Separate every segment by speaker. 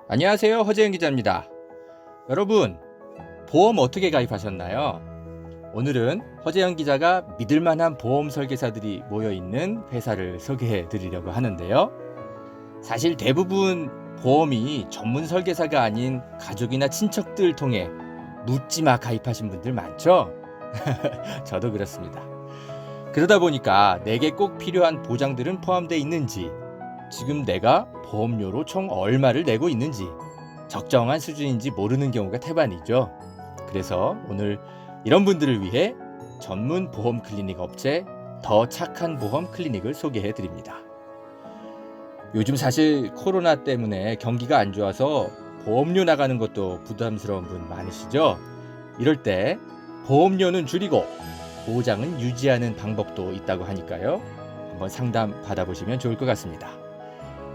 Speaker 1: 안녕하세요. 허재영 기자입니다. 여러분, 보험 어떻게 가입하셨나요? 오늘은 허재영 기자가 믿을만한 보험 설계사들이 모여있는 회사를 소개해 드리려고 하는데요. 사실 대부분 보험이 전문 설계사가 아닌 가족이나 친척들 통해 묻지마 가입하신 분들 많죠? 저도 그렇습니다. 그러다 보니까 내게 꼭 필요한 보장들은 포함되어 있는지, 지금 내가 보험료로 총 얼마를 내고 있는지, 적정한 수준인지 모르는 경우가 태반이죠. 그래서 오늘 이런 분들을 위해 전문 보험 클리닉 업체 더 착한 보험 클리닉을 소개해 드립니다. 요즘 사실 코로나 때문에 경기가 안 좋아서 보험료 나가는 것도 부담스러운 분 많으시죠? 이럴 때 보험료는 줄이고 보장은 유지하는 방법도 있다고 하니까요. 한번 상담 받아보시면 좋을 것 같습니다.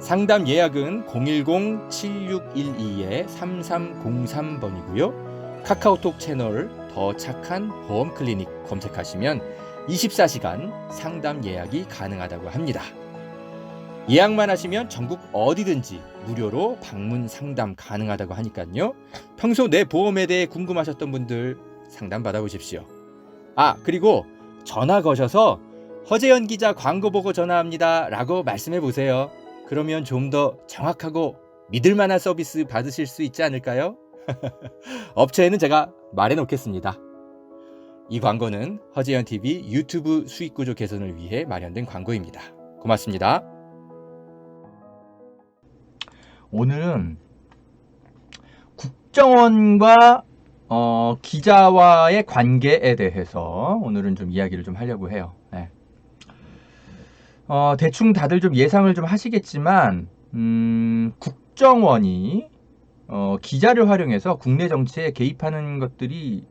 Speaker 1: 상담 예약은 010-7612-3303번이고요. 카카오톡 채널 더 착한 보험 클리닉 검색하시면 24시간 상담 예약이 가능하다고 합니다. 예약만 하시면 전국 어디든지 무료로 방문 상담 가능하다고 하니까요. 평소 내 보험에 대해 궁금하셨던 분들 상담 받아보십시오. 그리고 전화 거셔서 허재연 기자 광고 보고 전화합니다 라고 말씀해 보세요. 그러면 좀 더 정확하고 믿을 만한 서비스 받으실 수 있지 않을까요? 업체에는 제가 말해 놓겠습니다. 이 광고는 허재연 TV 유튜브 수익 구조 개선을 위해 마련된 광고입니다. 고맙습니다. 오늘은 국정원과 기자와의 관계에 대해서 오늘은 좀 이야기를 좀 하려고 해요. 네. 대충 다들 좀 예상을 좀 하시겠지만 국정원이 기자를 활용해서 국내 정치에 개입하는 것들이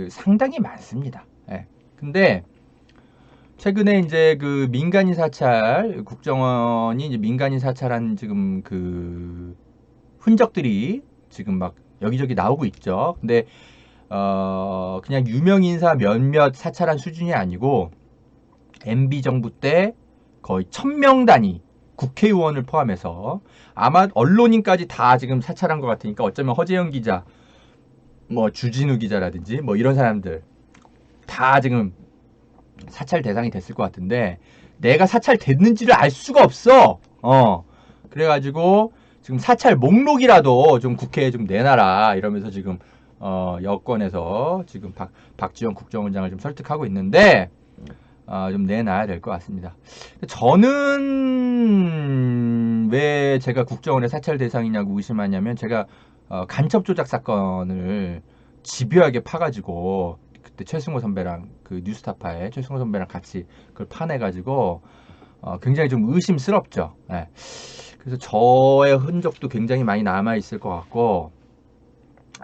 Speaker 1: 상당히 많습니다. 네. 근데 최근에 이제 그 민간인 사찰, 국정원이 이제 민간인 사찰한 지금 그 흔적들이 지금 막 여기저기 나오고 있죠. 근데 그냥 유명 인사 몇몇 사찰한 수준이 아니고 MB 정부 때 거의 1000명 단위 국회의원을 포함해서 아마 언론인까지 다 지금 사찰한 것 같으니까 어쩌면 허재영 기자, 뭐 주진우 기자라든지 뭐 이런 사람들 다 지금 사찰 대상이 됐을 것 같은데 내가 사찰됐는지를 알 수가 없어. 그래가지고 지금 사찰 목록이라도 좀 국회에 좀 내놔라 이러면서 지금 여권에서 지금 박지원 국정원장을 좀 설득하고 있는데 좀 내놔야 될 것 같습니다. 저는 왜 제가 국정원의 사찰 대상이냐고 의심하냐면 제가 간첩 조작 사건을 집요하게 파가지고 그때 최승호 선배랑 그 뉴스타파에 최승호 선배랑 같이 그걸 파내가지고 굉장히 좀 의심스럽죠. 네. 그래서 저의 흔적도 굉장히 많이 남아있을 것 같고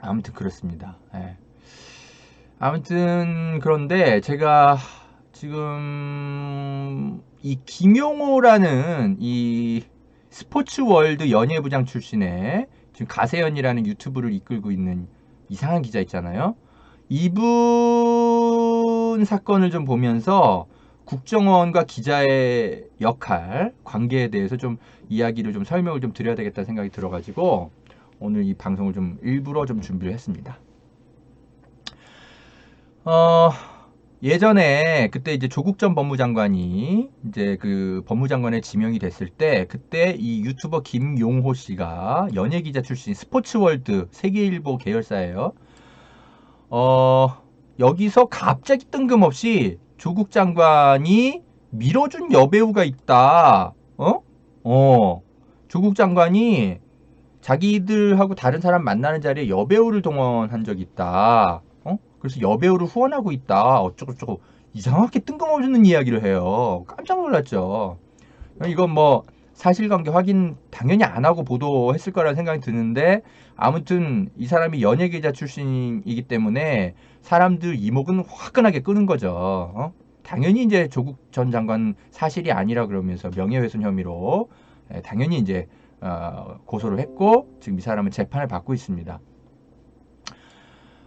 Speaker 1: 아무튼 그렇습니다. 네. 아무튼 그런데 제가 지금 이 김용호라는 이 스포츠월드 연예부장 출신의 지금 가세연이라는 유튜브를 이끌고 있는 이상한 기자 있잖아요. 이분 사건을 좀 보면서 국정원과 기자의 역할, 관계에 대해서 좀 이야기를 좀 설명을 좀 드려야 되겠다 생각이 들어가지고 오늘 이 방송을 좀 일부러 좀 준비를 했습니다. 예전에 그때 이제 조국 전 법무장관이 이제 그 법무장관에 지명이 됐을 때 그때 이 유튜버 김용호 씨가 연예기자 출신 스포츠월드 세계일보 계열사예요. 여기서 갑자기 뜬금없이 조국 장관이 밀어준 여배우가 있다. 조국 장관이 자기들하고 다른 사람 만나는 자리에 여배우를 동원한 적이 있다. 그래서 여배우를 후원하고 있다. 어쩌고저쩌고 이상하게 뜬금없는 이야기를 해요. 깜짝 놀랐죠. 이건 뭐 사실관계 확인 당연히 안 하고 보도했을 거라는 생각이 드는데 아무튼 이 사람이 연예기자 출신이기 때문에 사람들 이목은 화끈하게 끄는 거죠. 당연히 이제 조국 전 장관 사실이 아니라 그러면서 명예훼손 혐의로 당연히 이제 고소를 했고 지금 이 사람은 재판을 받고 있습니다.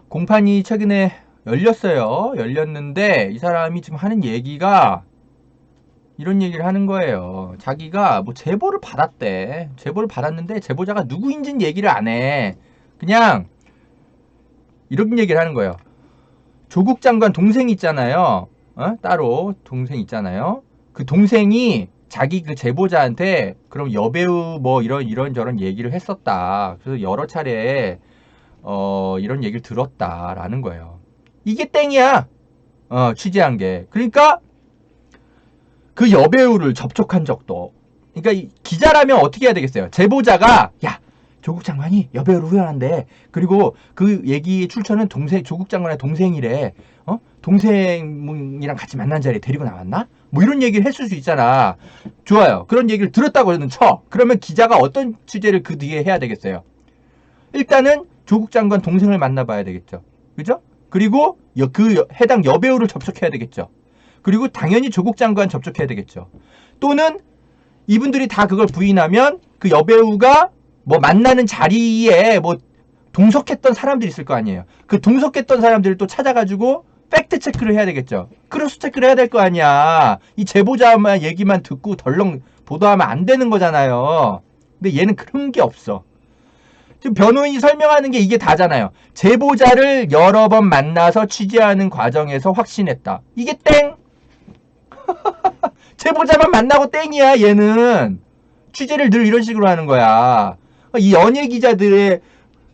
Speaker 1: 공판이 최근에 열렸어요. 열렸는데 이 사람이 지금 하는 얘기가 이런 얘기를 하는 거예요. 자기가 뭐 제보를 받았대. 제보를 받았는데 제보자가 누구인지는 얘기를 안 해. 그냥 이런 얘기를 하는 거예요. 조국 장관 동생 있잖아요. 따로 동생 있잖아요. 그 동생이 자기 그 제보자한테 그럼 여배우 뭐 이런 저런 얘기를 했었다. 그래서 여러 차례 이런 얘기를 들었다라는 거예요. 이게 땡이야. 취재한 게. 그러니까 그 여배우를 접촉한 적도. 그러니까 이 기자라면 어떻게 해야 되겠어요? 제보자가 야 조국 장관이 여배우를 후원한대. 그리고 그 얘기의 출처는 조국 장관의 동생이래. 동생이랑 같이 만난 자리에 데리고 나왔나? 뭐 이런 얘기를 했을 수 있잖아. 좋아요. 그런 얘기를 들었다고는 쳐. 그러면 기자가 어떤 취재를 그 뒤에 해야 되겠어요? 일단은 조국 장관 동생을 만나봐야 되겠죠. 그죠? 그리고 그 해당 여배우를 접촉해야 되겠죠. 그리고 당연히 조국 장관 접촉해야 되겠죠. 또는 이분들이 다 그걸 부인하면 그 여배우가 뭐 만나는 자리에 뭐 동석했던 사람들이 있을 거 아니에요. 그 동석했던 사람들을 또 찾아가지고 팩트 체크를 해야 되겠죠. 크로스 체크를 해야 될 거 아니야. 이 제보자만 얘기만 듣고 덜렁 보도하면 안 되는 거잖아요. 근데 얘는 그런 게 없어. 지금 변호인이 설명하는 게 이게 다잖아요. 제보자를 여러 번 만나서 취재하는 과정에서 확신했다. 이게 땡! 제보자만 만나고 땡이야, 얘는. 취재를 늘 이런 식으로 하는 거야. 이 연예 기자들의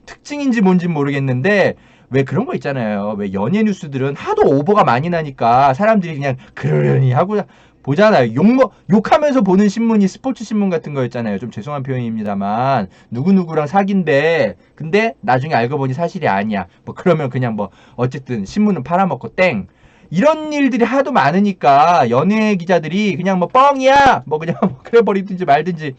Speaker 1: 특징인지 뭔지 모르겠는데, 왜 그런 거 있잖아요. 왜 연예 뉴스들은 하도 오버가 많이 나니까 사람들이 그냥 그러려니 하고 보잖아요. 욕하면서 보는 신문이 스포츠 신문 같은 거였잖아요. 좀 죄송한 표현입니다만 누구누구랑 사귄대. 근데 나중에 알고 보니 사실이 아니야. 뭐 그러면 그냥 뭐 어쨌든 신문은 팔아먹고 땡. 이런 일들이 하도 많으니까 연예 기자들이 그냥 뭐 뻥이야. 뭐 그냥 그래 버리든지 말든지.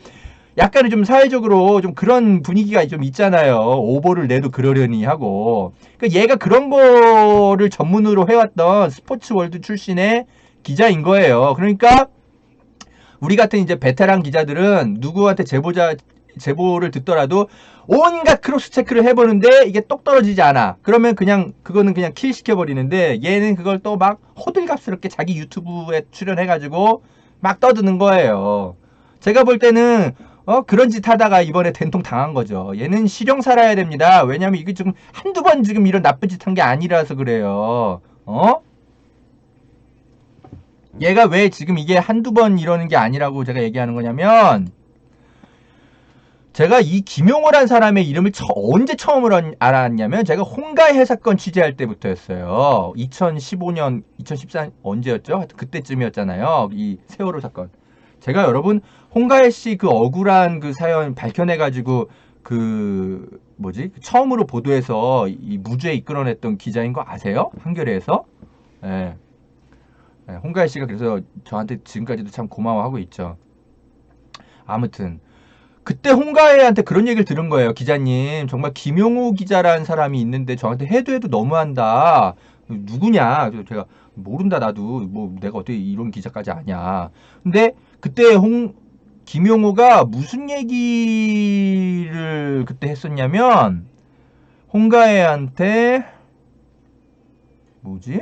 Speaker 1: 약간은 좀 사회적으로 좀 그런 분위기가 좀 있잖아요. 오보를 내도 그러려니 하고. 그러니까 얘가 그런 거를 전문으로 해왔던 스포츠 월드 출신의 기자인 거예요. 그러니까 우리 같은 이제 베테랑 기자들은 누구한테 제보를 듣더라도 온갖 크로스 체크를 해보는데 이게 똑 떨어지지 않아. 그러면 그거는 그냥 킬 시켜버리는데 얘는 그걸 또 막 호들갑스럽게 자기 유튜브에 출연해가지고 막 떠드는 거예요. 제가 볼 때는 그런 짓 하다가 이번에 된통 당한 거죠. 얘는 실형 살아야 됩니다. 왜냐면 이게 지금 한두 번 지금 이런 나쁜 짓 한 게 아니라서 그래요. 얘가 왜 지금 이게 한두 번 이러는 게 아니라고 제가 얘기하는 거냐면, 제가 이 김용호란 사람의 이름을 언제 처음으로 알았냐면, 제가 홍가해 사건 취재할 때부터였어요. 2015년, 2014년, 언제였죠? 하여튼 그때쯤이었잖아요. 이 세월호 사건. 제가 여러분, 홍가해 씨 그 억울한 그 사연 밝혀내가지고, 처음으로 보도해서 이 무죄 이끌어냈던 기자인 거 아세요? 한겨레에서? 예. 홍가희 씨가 그래서 저한테 지금까지도 참 고마워하고 있죠. 아무튼 그때 홍가희한테 그런 얘기를 들은 거예요. 기자님, 정말 김용호 기자라는 사람이 있는데 저한테 해도 누구냐? 그래서 제가 모른다. 나도 뭐 내가 어떻게 이런 기자까지 아냐. 근데 그때 김용호가 무슨 얘기를 그때 했었냐면, 홍가희한테 뭐지?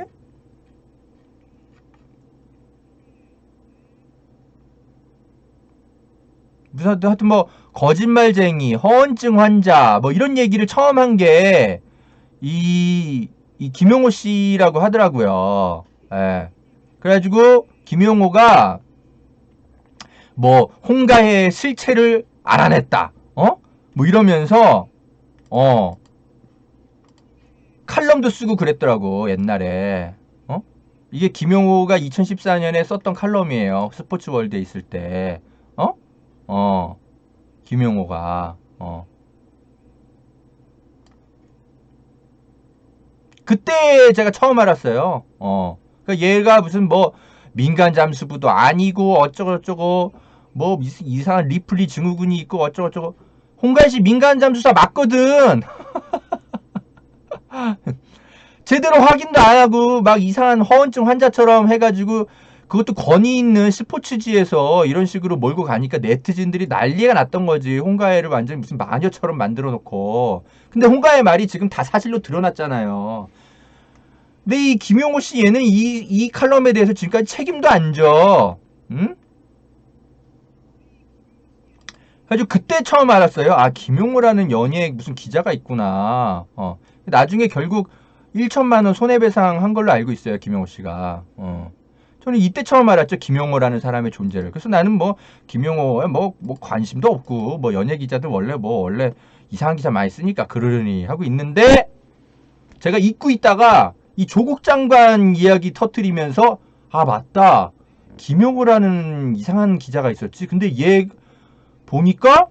Speaker 1: 하여튼 뭐 거짓말쟁이, 허언증 환자 뭐 이런 얘기를 처음 한 게 이 김용호 씨라고 하더라고요. 예. 그래가지고 김용호가 뭐 홍가의 실체를 알아냈다. 뭐 이러면서 칼럼도 쓰고 그랬더라고 옛날에. 이게 김용호가 2014년에 썼던 칼럼이에요. 스포츠 월드에 있을 때. 김용호가, 그때 제가 처음 알았어요. 그러니까 얘가 무슨 뭐, 민간 잠수부도 아니고, 어쩌고저쩌고, 뭐, 이상한 리플리 증후군이 있고, 어쩌고저쩌고. 홍가희 씨 민간 잠수사 맞거든! 제대로 확인도 안 하고, 막 이상한 허언증 환자처럼 해가지고, 그것도 권위 있는 스포츠지에서 이런 식으로 몰고 가니까 네티즌들이 난리가 났던 거지. 홍가혜를 완전히 무슨 마녀처럼 만들어 놓고. 근데 홍가혜 말이 지금 다 사실로 드러났잖아요. 근데 이 김용호 씨 얘는 이 칼럼에 대해서 지금까지 책임도 안 져.
Speaker 2: 응? 그래가지고 그때 처음 알았어요. 아, 김용호라는 연예 무슨 기자가 있구나. 나중에 결국 1천만 원 손해배상 한 걸로 알고 있어요. 김용호 씨가. 저는 이때 처음 알았죠. 김용호라는 사람의 존재를. 그래서 나는 뭐 김용호에 뭐 관심도 없고 뭐 연예 기자들 원래 이상한 기사 많이 쓰니까 그러려니 하고 있는데 제가 잊고 있다가 이 조국 장관 이야기 터트리면서 아, 맞다. 김용호라는 이상한 기자가 있었지. 근데 얘 보니까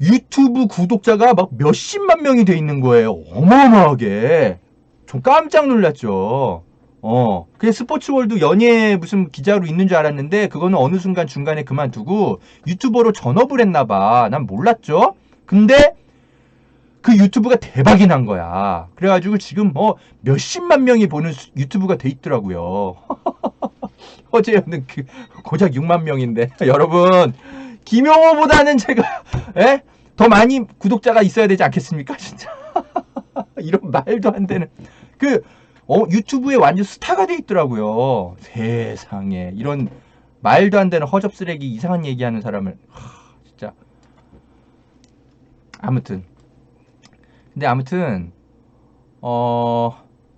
Speaker 2: 유튜브 구독자가 막 몇십만 명이 돼 있는 거예요. 어마어마하게. 좀 깜짝 놀랐죠. 그게 스포츠월드 연예 무슨 기자로 있는 줄 알았는데 그거는 어느 순간 중간에 그만두고 유튜버로 전업을 했나 봐. 난 몰랐죠. 근데 그 유튜브가 대박이 난 거야. 그래가지고 지금 몇십만 명이 보는 유튜브가 돼 있더라고요. 어제는 고작 6만 명인데 여러분 김용호보다는 제가 더 많이 구독자가 있어야 되지 않겠습니까? 진짜 이런 말도 안 되는 유튜브에 완전 스타가 돼 있더라고요. 세상에 이런 말도 안 되는 허접쓰레기 이상한 얘기하는 사람을 진짜 아무튼 근데 아무튼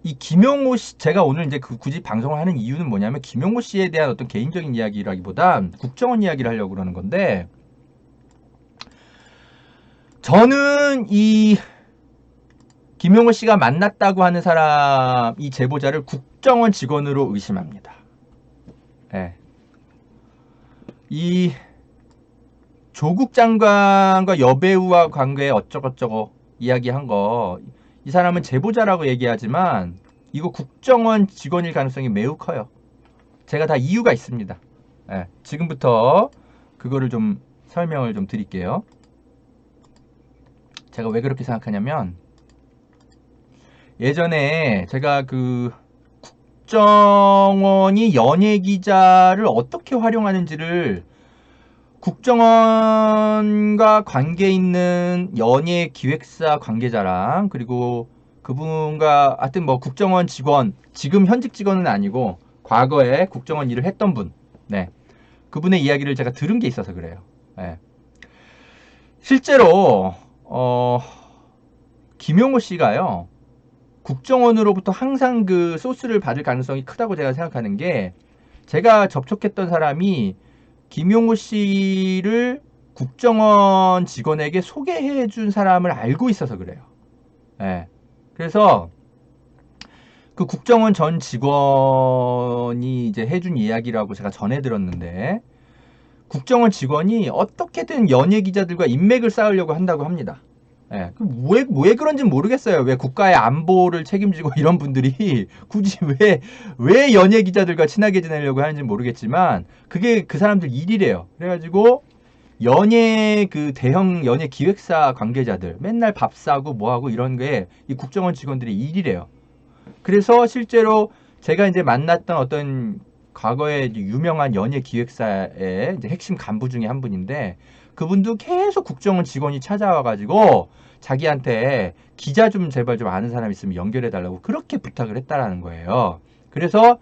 Speaker 2: 이 김용호 씨 제가 오늘 이제 굳이 방송을 하는 이유는 뭐냐면 김용호 씨에 대한 어떤 개인적인 이야기라기보다 국정원 이야기를 하려고 그러는 건데 저는 이 김용호 씨가 만났다고 하는 사람 이 제보자를 국정원 직원으로 의심합니다. 네. 이 조국 장관과 여배우와 관계에 어쩌고저쩌고 이야기한 거 이 사람은 제보자라고 얘기하지만 이거 국정원 직원일 가능성이 매우 커요. 제가 다 이유가 있습니다. 네, 지금부터 그거를 좀 설명을 좀 드릴게요. 제가 왜 그렇게 생각하냐면 예전에 제가 국정원이 연예 기자를 어떻게 활용하는지를 국정원과 관계 있는 연예 기획사 관계자랑 그리고 그분과 하여튼 뭐 국정원 직원 지금 현직 직원은 아니고 과거에 국정원 일을 했던 분 그분의 이야기를 제가 들은 게 있어서 그래요. 실제로 김용호 씨가요 국정원으로부터 항상 그 소스를 받을 가능성이 크다고 제가 생각하는 게 제가 접촉했던 사람이 김용호 씨를 국정원 직원에게 소개해 준 사람을 알고 있어서 그래요. 그래서 그 국정원 전 직원이 이제 해준 이야기라고 제가 전해 들었는데 국정원 직원이 어떻게든 연예 기자들과 인맥을 쌓으려고 한다고 합니다. 왜 그런지는 모르겠어요. 왜 국가의 안보를 책임지고 이런 분들이 굳이 왜 연예 기자들과 친하게 지내려고 하는지 모르겠지만 그게 그 사람들 일이래요. 그래가지고 대형 연예 기획사 관계자들 맨날 밥 사고 뭐하고 이런 게 이 국정원 직원들의 일이래요. 그래서 실제로 제가 이제 만났던 어떤 과거에 유명한 연예 기획사의 이제 핵심 간부 중에 한 분인데 그분도 계속 국정원 직원이 찾아와가지고 자기한테 기자 좀 제발 좀 아는 사람 있으면 연결해달라고 그렇게 부탁을 했다라는 거예요. 그래서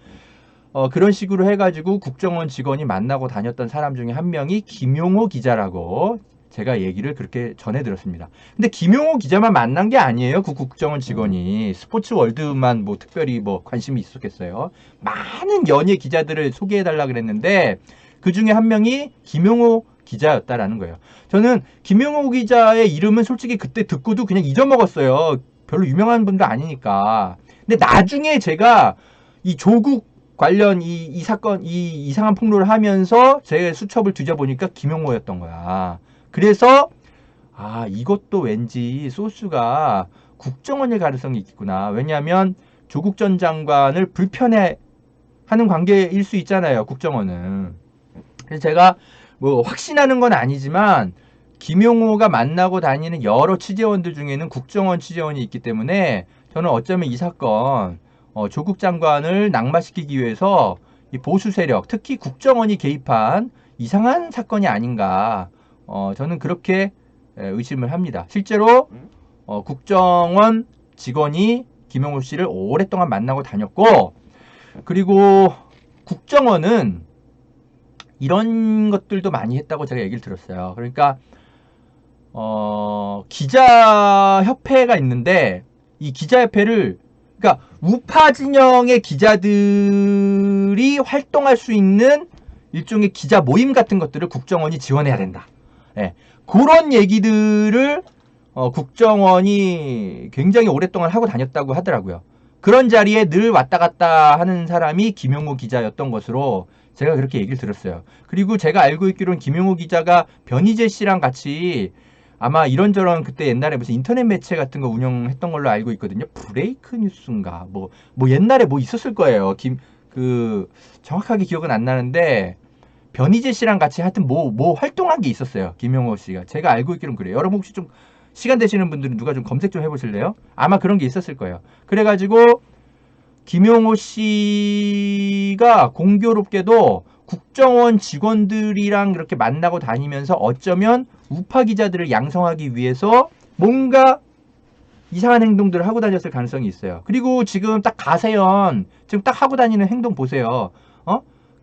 Speaker 2: 그런 식으로 해가지고 국정원 직원이 만나고 다녔던 사람 중에 한 명이 김용호 기자라고 제가 얘기를 그렇게 전해 들었습니다. 근데 김용호 기자만 만난 게 아니에요. 그 국정원 직원이 스포츠 월드만 뭐 특별히 뭐 관심이 있었겠어요. 많은 연예 기자들을 소개해달라 그랬는데 그 중에 한 명이 김용호 기자였다라는 거예요. 저는 김용호 기자의 이름은 솔직히 그때 듣고도 그냥 잊어먹었어요. 별로 유명한 분도 아니니까. 근데 나중에 제가 이 조국 관련 이 사건, 이 이상한 폭로를 하면서 제 수첩을 뒤져보니까 김용호였던 거야. 그래서 이것도 왠지 소스가 국정원일 가능성이 있구나. 왜냐하면 조국 전 장관을 불편해하는 관계일 수 있잖아요. 국정원은. 그래서 제가 뭐 확신하는 건 아니지만 김용호가 만나고 다니는 여러 취재원들 중에는 국정원 취재원이 있기 때문에 저는 어쩌면 이 사건 조국 장관을 낙마시키기 위해서 이 보수 세력 특히 국정원이 개입한 이상한 사건이 아닌가 저는 그렇게 의심을 합니다. 실제로 국정원 직원이 김용호 씨를 오랫동안 만나고 다녔고 그리고 국정원은 이런 것들도 많이 했다고 제가 얘기를 들었어요. 그러니까 기자협회가 있는데 이 기자협회를 그러니까 우파 진영의 기자들이 활동할 수 있는 일종의 기자 모임 같은 것들을 국정원이 지원해야 된다. 예, 그런 얘기들을 국정원이 굉장히 오랫동안 하고 다녔다고 하더라고요. 그런 자리에 늘 왔다 갔다 하는 사람이 김용호 기자였던 것으로 제가 그렇게 얘기를 들었어요. 그리고 제가 알고 있기로는 김용호 기자가 변희재 씨랑 같이 아마 이런저런 그때 옛날에 무슨 인터넷 매체 같은 거 운영했던 걸로 알고 있거든요. 브레이크 뉴스인가 뭐 옛날에 뭐 있었을 거예요. 정확하게 기억은 안 나는데 변희재 씨랑 같이 하여튼 뭐 활동한 게 있었어요. 김용호 씨가. 제가 알고 있기로는 그래요. 여러분 혹시 좀 시간 되시는 분들은 누가 좀 검색 좀 해보실래요? 아마 그런 게 있었을 거예요. 그래가지고 김용호 씨가 공교롭게도 국정원 직원들이랑 이렇게 만나고 다니면서 어쩌면 우파 기자들을 양성하기 위해서 뭔가 이상한 행동들을 하고 다녔을 가능성이 있어요. 그리고 지금 딱 가세연 지금 딱 하고 다니는 행동 보세요.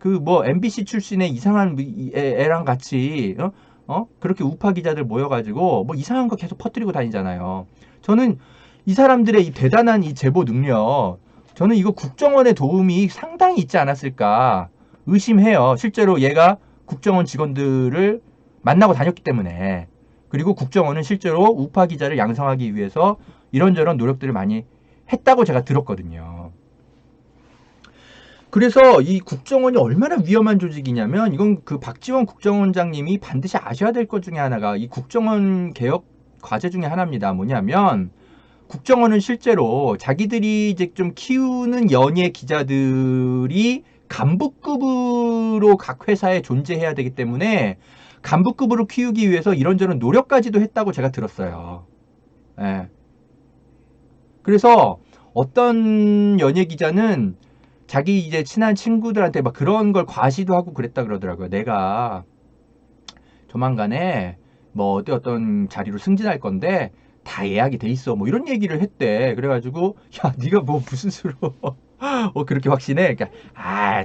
Speaker 2: MBC 출신의 이상한 애랑 같이 그렇게 우파 기자들 모여가지고 뭐 이상한 거 계속 퍼뜨리고 다니잖아요. 저는 이 사람들의 이 대단한 이 제보 능력, 저는 이거 국정원의 도움이 상당히 있지 않았을까 의심해요. 실제로 얘가 국정원 직원들을 만나고 다녔기 때문에. 그리고 국정원은 실제로 우파 기자를 양성하기 위해서 이런저런 노력들을 많이 했다고 제가 들었거든요. 그래서 이 국정원이 얼마나 위험한 조직이냐면, 이건 그 박지원 국정원장님이 반드시 아셔야 될 것 중에 하나가 이 국정원 개혁 과제 중에 하나입니다. 뭐냐면 국정원은 실제로 자기들이 이제 좀 키우는 연예 기자들이 간부급으로 각 회사에 존재해야 되기 때문에 간부급으로 키우기 위해서 이런저런 노력까지도 했다고 제가 들었어요. 예. 그래서 어떤 연예 기자는 자기 이제 친한 친구들한테 막 그런 걸 과시도 하고 그랬다 그러더라고요. 내가 조만간에 뭐 어떤 자리로 승진할 건데 다 예약이 돼 있어. 뭐 이런 얘기를 했대. 그래가지고 야 네가 뭐 무슨 수로 그렇게 확신해? 그러니까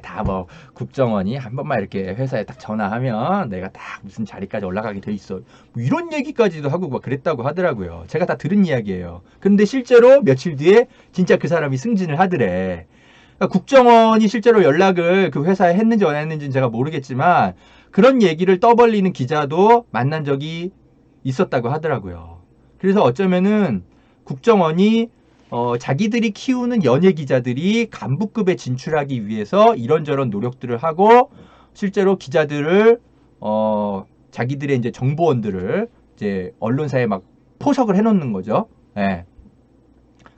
Speaker 2: 다 뭐 국정원이 한 번만 이렇게 회사에 딱 전화하면 내가 딱 무슨 자리까지 올라가게 돼 있어. 뭐 이런 얘기까지도 하고 막 그랬다고 하더라고요. 제가 다 들은 이야기예요. 근데 실제로 며칠 뒤에 진짜 그 사람이 승진을 하더래. 그러니까 국정원이 실제로 연락을 그 회사에 했는지 안 했는지는 제가 모르겠지만 그런 얘기를 떠벌리는 기자도 만난 적이 있었다고 하더라고요. 그래서 어쩌면은 국정원이 자기들이 키우는 연예 기자들이 간부급에 진출하기 위해서 이런저런 노력들을 하고 실제로 기자들을 자기들의 이제 정보원들을 이제 언론사에 막 포석을 해놓는 거죠. 예.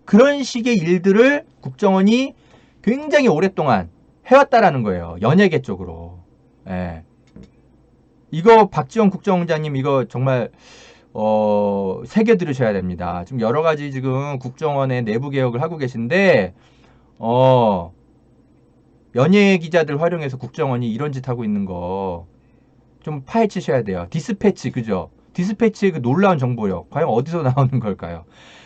Speaker 2: 그런 식의 일들을 국정원이 굉장히 오랫동안 해왔다라는 거예요. 연예계 쪽으로. 예. 이거 박지원 국정원장님 이거 정말 새겨 들으셔야 됩니다. 지금 여러 가지 지금 국정원의 내부 개혁을 하고 계신데 연예 기자들 활용해서 국정원이 이런 짓 하고 있는 거 좀 파헤치셔야 돼요. 디스패치 그죠? 디스패치의 그 놀라운 정보력 과연 어디서 나오는 걸까요?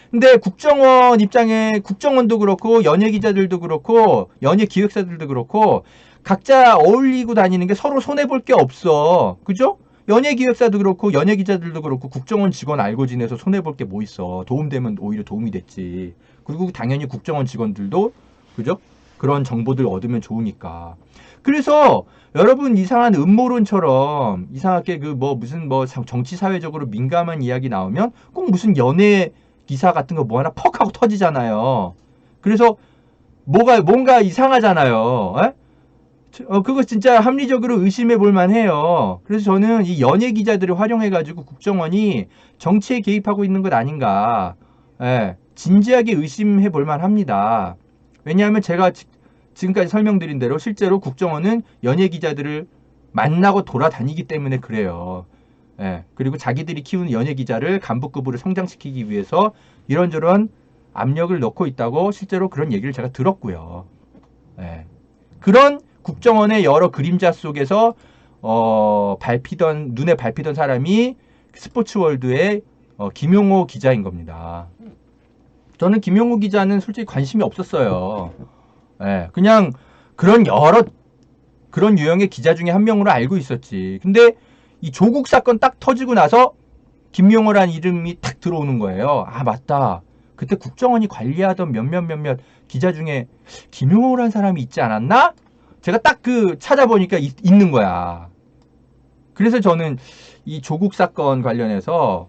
Speaker 2: 근데 국정원 입장에 국정원도 그렇고 연예 기자들도 그렇고 연예 기획사들도 그렇고 각자 어울리고 다니는 게 서로 손해볼 게 없어. 그죠? 연예 기획사도 그렇고 연예 기자들도 그렇고 국정원 직원 알고 지내서 손해볼 게 뭐 있어. 도움되면 오히려 도움이 됐지. 그리고 당연히 국정원 직원들도 그죠? 그런 정보들 얻으면 좋으니까. 그래서 여러분 이상한 음모론처럼 이상하게 그 뭐 무슨 뭐 정치 사회적으로 민감한 이야기 나오면 꼭 무슨 연예 기사 같은 거 뭐 하나 퍽 하고 터지잖아요. 그래서 뭔가 이상하잖아요. 에? 그거 진짜 합리적으로 의심해 볼 만해요. 그래서 저는 이 연예 기자들을 활용해 가지고 국정원이 정치에 개입하고 있는 것 아닌가. 예, 진지하게 의심해 볼 만합니다. 왜냐하면 제가 지금까지 설명드린 대로 실제로 국정원은 연예 기자들을 만나고 돌아다니기 때문에 그래요. 예, 그리고 자기들이 키우는 연예 기자를 간부급으로 성장시키기 위해서 이런저런 압력을 넣고 있다고 실제로 그런 얘기를 제가 들었고요. 예, 그런 국정원의 여러 그림자 속에서 눈에 밟히던 사람이 스포츠월드의 김용호 기자인 겁니다. 저는 김용호 기자는 솔직히 관심이 없었어요. 예, 그냥 그런 여러 그런 유형의 기자 중에 한 명으로 알고 있었지. 근데 이 조국 사건 딱 터지고 나서 김용호라는 이름이 탁 들어오는 거예요. 아, 맞다. 그때 국정원이 관리하던 몇몇 기자 중에 김용호라는 사람이 있지 않았나? 제가 딱 그 찾아보니까 있는 거야. 그래서 저는 이 조국 사건 관련해서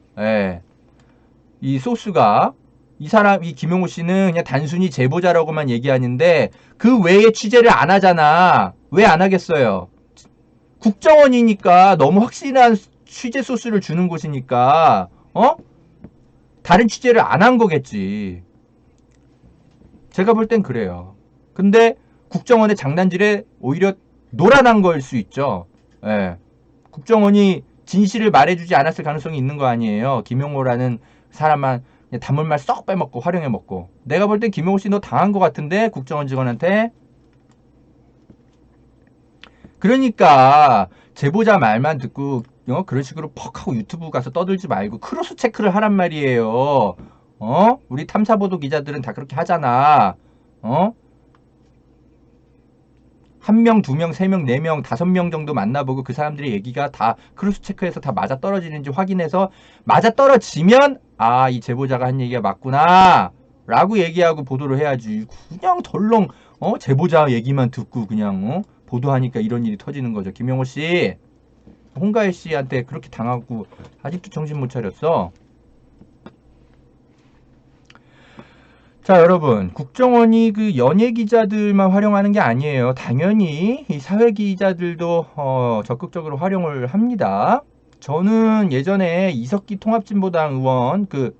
Speaker 2: 이 소스가 이 사람, 이 김용호 씨는 그냥 단순히 제보자라고만 얘기하는데 그 외에 취재를 안 하잖아. 왜 안 하겠어요? 국정원이니까 너무 확실한 취재 소스를 주는 곳이니까 다른 취재를 안 한 거겠지. 제가 볼 땐 그래요. 근데 국정원의 장난질에 오히려 노란한 걸 수 있죠. 국정원이 진실을 말해주지 않았을 가능성이 있는 거 아니에요. 김용호라는 사람만 단물말 썩 빼먹고 활용해먹고. 내가 볼 땐 김용호 씨 너 당한 것 같은데 국정원 직원한테. 그러니까 제보자 말만 듣고 그런 식으로 퍽 하고 유튜브 가서 떠들지 말고 크로스 체크를 하란 말이에요. 우리 탐사보도 기자들은 다 그렇게 하잖아. 한 명, 두 명, 세 명, 네 명, 5명 정도 만나보고 그 사람들의 얘기가 다 크로스 체크해서 다 맞아 떨어지는지 확인해서 맞아 떨어지면 아, 이 제보자가 한 얘기가 맞구나 라고 얘기하고 보도를 해야지. 그냥 덜렁 제보자 얘기만 듣고 그냥 보도하니까 이런 일이 터지는 거죠. 김용호 씨, 홍가혜 씨한테 그렇게 당하고 아직도 정신 못 차렸어. 자, 여러분, 국정원이 그 연예 기자들만 활용하는 게 아니에요. 당연히 이 사회 기자들도 적극적으로 활용을 합니다. 저는 예전에 이석기 통합진보당 의원 그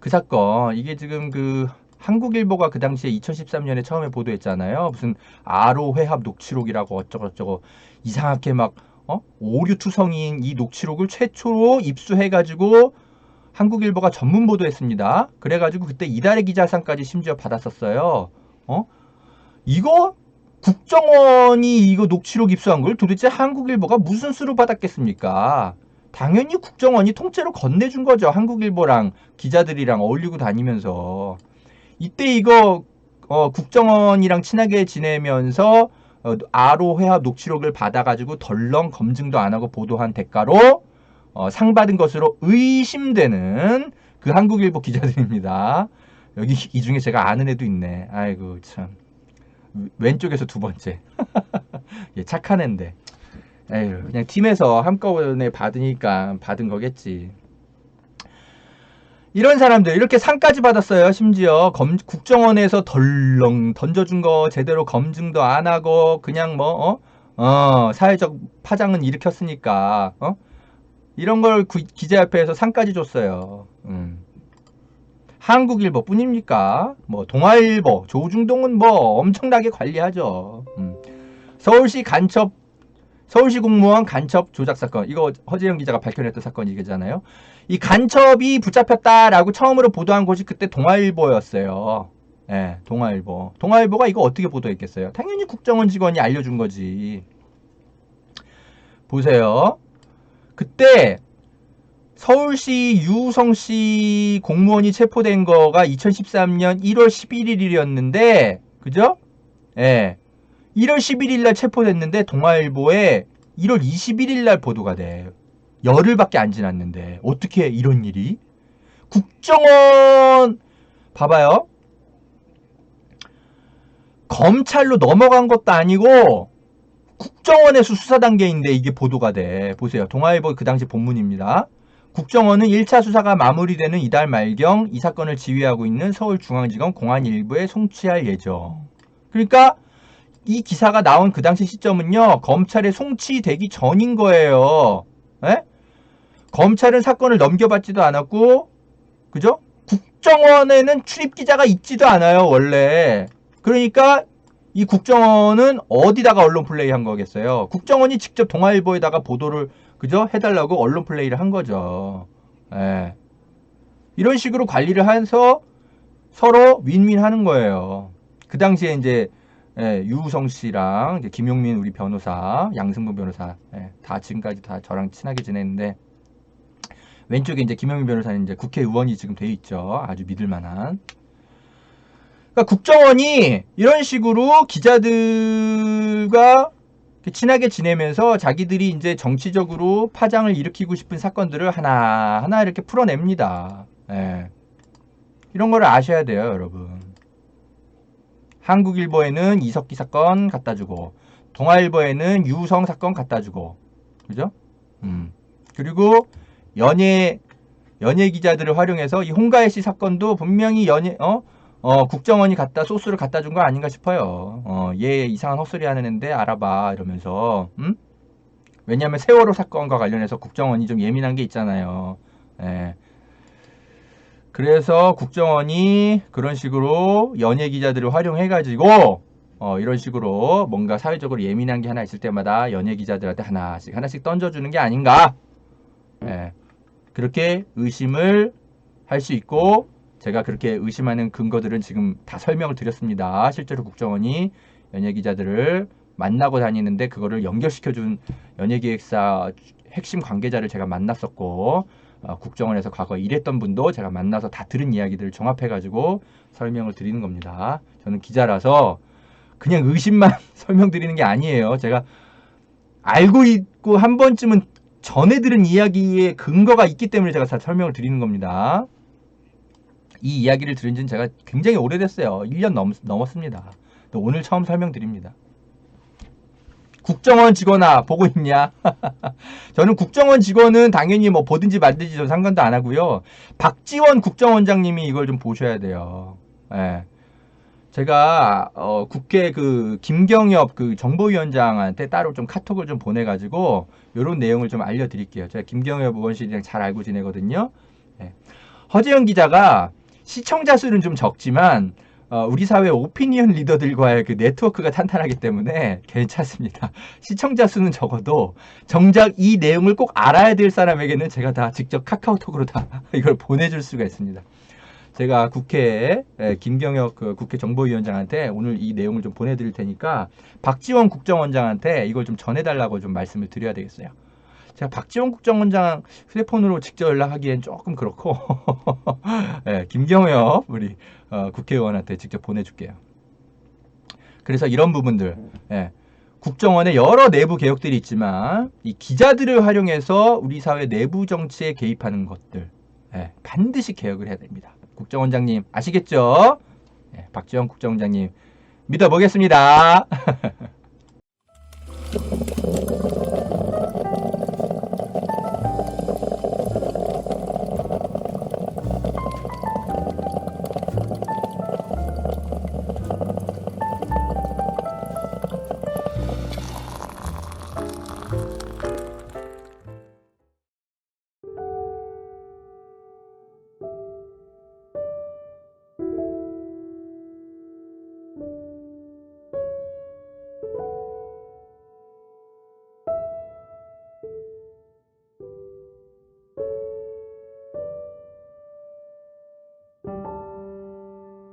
Speaker 2: 사건, 이게 지금 그 한국일보가 그 당시에 2013년에 처음에 보도했잖아요. 무슨 아로 회합 녹취록이라고 어쩌고저쩌고 이상하게 막 오류 투성이인 이 녹취록을 최초로 입수해가지고 한국일보가 전문 보도했습니다. 그래가지고 그때 이달의 기자상까지 심지어 받았었어요. 이거 국정원이 이거 녹취록 입수한 걸 도대체 한국일보가 무슨 수로 받았겠습니까? 당연히 국정원이 통째로 건네준 거죠. 한국일보랑 기자들이랑 어울리고 다니면서. 이때 이거 국정원이랑 친하게 지내면서 아로 회합 녹취록을 받아가지고 덜렁 검증도 안 하고 보도한 대가로 상 받은 것으로 의심되는 그 한국일보 기자들입니다. 여기 이 중에 제가 아는 애도 있네. 아이고 참. 왼쪽에서 두 번째. 예, 착한 애인데. 에휴, 그냥 팀에서 한꺼번에 받으니까 받은 거겠지. 이런 사람들 이렇게 상까지 받았어요. 심지어 국정원에서 덜렁 던져준 거 제대로 검증도 안 하고 그냥 사회적 파장은 일으켰으니까 이런 걸 기자협회에서 상까지 줬어요. 한국일보 뿐입니까? 동아일보, 조중동은 엄청나게 관리하죠. 서울시 공무원 간첩 조작 사건. 이거 허재영 기자가 밝혀냈던 사건이잖아요. 이 간첩이 붙잡혔다라고 처음으로 보도한 곳이 그때 동아일보였어요. 예, 동아일보. 동아일보가 이거 어떻게 보도했겠어요? 당연히 국정원 직원이 알려준 거지. 보세요. 그때 서울시 유성씨 공무원이 체포된 거가 2013년 1월 11일이었는데, 그죠? 예. 1월 11일 날 체포됐는데, 동아일보에 1월 21일 날 보도가 돼. 열흘밖에 안 지났는데, 어떻게 이런 일이? 국정원, 봐봐요. 검찰로 넘어간 것도 아니고, 국정원에서 수사 단계인데 이게 보도가 돼. 보세요. 동아일보 그 당시 본문입니다. 국정원은 1차 수사가 마무리되는 이달 말경 이 사건을 지휘하고 있는 서울중앙지검 공안 일부에 송치할 예정. 그러니까 이 기사가 나온 그 당시 시점은요. 검찰에 송치되기 전인 거예요. 에? 검찰은 사건을 넘겨받지도 않았고, 그죠? 국정원에는 출입기자가 있지도 않아요. 원래. 그러니까 이 국정원은 어디다가 언론 플레이 한 거겠어요? 국정원이 직접 동아일보에다가 보도를 그죠? 해달라고 언론 플레이를 한 거죠. 예. 이런 식으로 관리를 해서 서로 윈윈 하는 거예요. 그 당시에 이제 유우성 씨랑 이제 김용민 우리 변호사, 양승분 변호사, 다 지금까지 다 저랑 친하게 지냈는데 왼쪽에 이제 김용민 변호사는 이제 국회의원이 지금 돼 있죠. 아주 믿을 만한. 그러니까 국정원이 이런 식으로 기자들과 친하게 지내면서 자기들이 이제 정치적으로 파장을 일으키고 싶은 사건들을 하나하나 이렇게 풀어냅니다. 예. 이런 거를 아셔야 돼요, 여러분. 한국일보에는 이석기 사건 갖다주고, 동아일보에는 유성 사건 갖다주고, 그죠? 그리고 연예 기자들을 활용해서 이 홍가혜 씨 사건도 분명히 국정원이 소스를 갖다 준 거 아닌가 싶어요. 얘 이상한 헛소리 하는 앤데 알아봐 이러면서. 왜냐하면 세월호 사건과 관련해서 국정원이 좀 예민한 게 있잖아요. 예. 그래서 국정원이 그런 식으로 연예 기자들을 활용해가지고 이런 식으로 뭔가 사회적으로 예민한 게 하나 있을 때마다 연예 기자들한테 하나씩 던져주는 게 아닌가. 예. 그렇게 의심을 할 수 있고, 제가 그렇게 의심하는 근거들은 지금 다 설명을 드렸습니다. 실제로 국정원이 연예기자들을 만나고 다니는데 그거를 연결시켜준 연예기획사 핵심 관계자를 제가 만났었고, 국정원에서 과거에 일했던 분도 제가 만나서 다 들은 이야기들을 종합해가지고 설명을 드리는 겁니다. 저는 기자라서 그냥 의심만 설명드리는 게 아니에요. 제가 알고 있고 한 번쯤은 전에 들은 이야기에 근거가 있기 때문에 제가 다 설명을 드리는 겁니다. 이 이야기를 들은 지는 제가 굉장히 오래됐어요. 1년 넘었습니다. 오늘 처음 설명드립니다. 국정원 직원아 보고 있냐? 저는 국정원 직원은 당연히 뭐 보든지 말든지 전 상관도 안 하고요. 박지원 국정원장님이 이걸 좀 보셔야 돼요. 예. 제가 국회 김경엽 정보위원장한테 따로 좀 카톡을 좀 보내가지고 이런 내용을 좀 알려드릴게요. 제가 김경엽 의원실이랑 잘 알고 지내거든요. 예. 허재영 기자가 시청자 수는 좀 적지만 우리 사회 오피니언 리더들과의 그 네트워크가 탄탄하기 때문에 괜찮습니다. 시청자 수는 적어도 정작 이 내용을 꼭 알아야 될 사람에게는 제가 다 직접 카카오톡으로 다 이걸 보내줄 수가 있습니다. 제가 국회에 김경혁 국회 정보위원장한테 오늘 이 내용을 좀 보내드릴 테니까 박지원 국정원장한테 이걸 좀 전해달라고 좀 말씀을 드려야 되겠어요. 제가 박지원 국정원장 휴대폰으로 직접 연락하기엔 조금 그렇고 네, 김경혁 우리 국회의원한테 직접 보내줄게요. 그래서 이런 부분들 국정원의 여러 내부 개혁들이 있지만 이 기자들을 활용해서 우리 사회 내부 정치에 개입하는 것들 반드시 개혁을 해야 됩니다. 국정원장님 아시겠죠? 박지원 국정원장님 믿어보겠습니다.